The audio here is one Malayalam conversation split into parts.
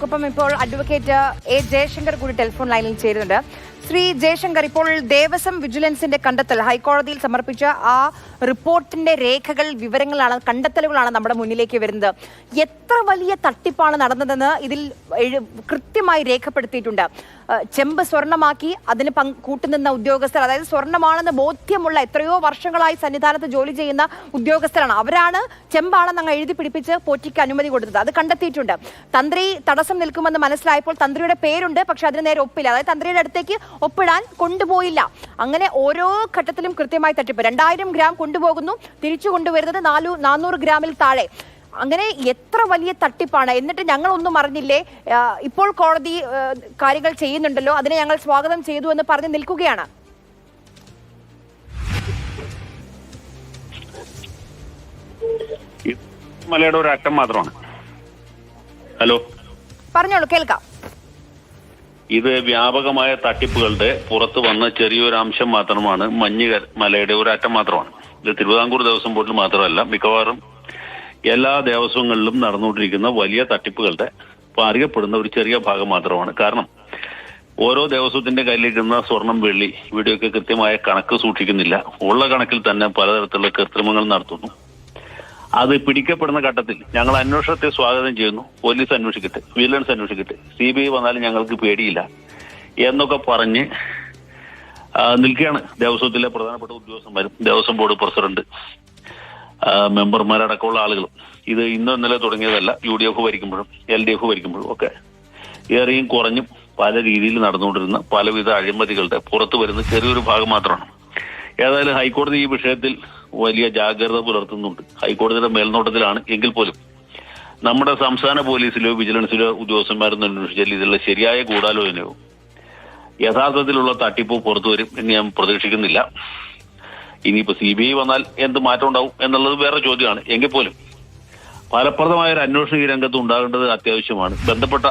നമുക്കിപ്പം ഇപ്പോൾ അഡ്വക്കേറ്റ് എ ജയശങ്കർ കൂടി ടെലിഫോൺ ലൈനിൽ ചേരുന്നുണ്ട്. ശ്രീ ജയശങ്കർ, ഇപ്പോൾ ദേവസ്വം വിജിലൻസിന്റെ കണ്ടെത്തൽ ഹൈക്കോടതിയിൽ സമർപ്പിച്ച ആ റിപ്പോർട്ടിന്റെ രേഖകൾ, വിവരങ്ങളാണ്, കണ്ടെത്തലുകളാണ് നമ്മുടെ മുന്നിലേക്ക് വരുന്നത്. എത്ര വലിയ തട്ടിപ്പാണ് നടന്നതെന്ന് ഇതിൽ കൃത്യമായി രേഖപ്പെടുത്തിയിട്ടുണ്ട്. ചെമ്പ് സ്വർണമാക്കി അതിന് കൂട്ടുനിന്ന ഉദ്യോഗസ്ഥർ, അതായത് സ്വർണമാണെന്ന് ബോധ്യമുള്ള എത്രയോ വർഷങ്ങളായി സന്നിധാനത്ത് ജോലി ചെയ്യുന്ന ഉദ്യോഗസ്ഥരാണ്. അവരാണ് ചെമ്പാണെന്ന് അങ്ങ് എഴുതി പിടിപ്പിച്ച് പോറ്റിക്ക് അനുമതി കൊടുത്തത്. അത് കണ്ടെത്തിയിട്ടുണ്ട്. തന്ത്രി തടസ്സം നിൽക്കുമെന്ന് മനസ്സിലായപ്പോൾ തന്ത്രിയുടെ പേരുണ്ട്, പക്ഷെ അതിന് നേരെ ഒപ്പില്ല. അതായത് തന്ത്രിയുടെ അടുത്തേക്ക് ഒപ്പിടാൻ കൊണ്ടുപോയില്ല. അങ്ങനെ ഓരോ ഘട്ടത്തിലും കൃത്യമായി തട്ടിപ്പ്. 2000 ഗ്രാം കൊണ്ടുപോകുന്നു, തിരിച്ചു കൊണ്ടുവരുന്നത് 400 ഗ്രാമിൽ താഴെ. അങ്ങനെ എത്ര വലിയ തട്ടിപ്പാണ്. എന്നിട്ട് ഞങ്ങളൊന്നും അറിഞ്ഞില്ലേ, ഇപ്പോൾ കോടതി കാര്യങ്ങൾ ചെയ്യുന്നുണ്ടല്ലോ, അതിനെ ഞങ്ങൾ സ്വാഗതം ചെയ്തു എന്ന് പറഞ്ഞ് നിൽക്കുകയാണ്. മലയുടെ ഒരു അറ്റം മാത്രമാണ്. ഹലോ, പറഞ്ഞോളൂ, കേൾക്കാം. ഇത് വ്യാപകമായ തട്ടിപ്പുകളുടെ പുറത്ത് വന്ന ചെറിയൊരു അംശം മാത്രമാണ്. മലയുടെ ഒരു അറ്റം മാത്രമാണ്. ഇത് തിരുവിതാംകൂർ ദേവസ്വം ബോർഡിൽ മാത്രമല്ല, മിക്കവാറും എല്ലാ ദേവസ്വങ്ങളിലും നടന്നുകൊണ്ടിരിക്കുന്ന വലിയ തട്ടിപ്പുകളുടെ അറിയപ്പെടുന്ന ഒരു ചെറിയ ഭാഗം മാത്രമാണ്. കാരണം ഓരോ ദേവസ്വത്തിന്റെ കയ്യിലിരിക്കുന്ന സ്വർണം, വെള്ളി, ഇവിടെയൊക്കെ കൃത്യമായ കണക്ക് സൂക്ഷിക്കുന്നില്ല. ഉള്ള കണക്കിൽ തന്നെ പലതരത്തിലുള്ള കൃത്രിമങ്ങൾ നടത്തുന്നു. അത് പിടിക്കപ്പെടുന്ന ഘട്ടത്തിൽ ഞങ്ങൾ അന്വേഷണത്തെ സ്വാഗതം ചെയ്യുന്നു. പോലീസ് അന്വേഷിക്കട്ടെ, വിജിലൻസ് അന്വേഷിക്കട്ടെ, CBI വന്നാലും ഞങ്ങൾക്ക് പേടിയില്ല എന്നൊക്കെ പറഞ്ഞ് നിൽക്കുകയാണ് ദേവസ്വത്തിലെ പ്രധാനപ്പെട്ട ഉദ്യോഗസ്ഥന്മാരും ദേവസ്വം ബോർഡ് പ്രസിഡന്റ്, മെമ്പർമാരടക്കമുള്ള ആളുകളും. ഇത് ഇന്നോ ഇന്നലെ തുടങ്ങിയതല്ല. UDF ഭരിക്കുമ്പോഴും LDF ഭരിക്കുമ്പോഴും ഒക്കെ ഏറെയും കുറഞ്ഞും പല രീതിയിൽ നടന്നുകൊണ്ടിരുന്ന പലവിധ അഴിമതികളുടെ പുറത്തു വരുന്ന ചെറിയൊരു ഭാഗം മാത്രമാണ്. ഏതായാലും ഹൈക്കോടതി ഈ വിഷയത്തിൽ വലിയ ജാഗ്രത പുലർത്തുന്നുണ്ട്. ഹൈക്കോടതിയുടെ മേൽനോട്ടത്തിലാണ് എങ്കിൽ പോലും നമ്മുടെ സംസ്ഥാന പോലീസിലോ വിജിലൻസിലോ ഉദ്യോഗസ്ഥന്മാരൊന്നും അന്വേഷിച്ചാൽ ഇതിലുള്ള ശരിയായ ഗൂഢാലോചനയോ യഥാർത്ഥത്തിലുള്ള തട്ടിപ്പോ പുറത്തു വരും എന്ന് ഞാൻ പ്രതീക്ഷിക്കുന്നില്ല. ഇനിയിപ്പോ CBI വന്നാൽ എന്ത് മാറ്റം ഉണ്ടാവും എന്നുള്ളത് വേറെ ചോദ്യമാണ്. എങ്കിൽ പോലും ഫലപ്രദമായ ഒരു അന്വേഷണം ഈ രംഗത്ത് ഉണ്ടാകേണ്ടത് അത്യാവശ്യമാണ്. ബന്ധപ്പെട്ട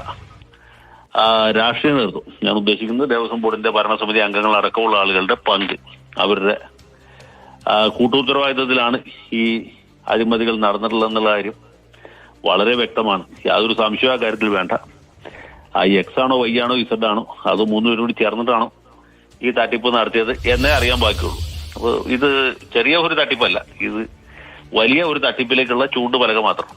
രാഷ്ട്രീയ നേതൃത്വം, ഞാൻ ഉദ്ദേശിക്കുന്നത് ദേവസ്വം ബോർഡിന്റെ ഭരണസമിതി അംഗങ്ങൾ അടക്കമുള്ള ആളുകളുടെ പങ്ക്, അവരുടെ കൂട്ടുത്തരവാദിത്തത്തിലാണ് ഈ അഴിമതികൾ നടന്നിട്ടുള്ളതെന്നുള്ള കാര്യം വളരെ വ്യക്തമാണ്. യാതൊരു സംശയം ആ കാര്യത്തിൽ വേണ്ട. X ആണോ Y ആണോ Z ആണോ അത് മൂന്നുപേരും കൂടി ചേർന്നിട്ടാണോ ഈ തട്ടിപ്പ് നടത്തിയത് എന്നേ അറിയാൻ ബാക്കിയുള്ളൂ. അപ്പോൾ ഇത് ചെറിയ ഒരു തട്ടിപ്പല്ല, ഇത് വലിയ ഒരു തട്ടിപ്പിലേക്കുള്ള ചൂണ്ടുപലക മാത്രം.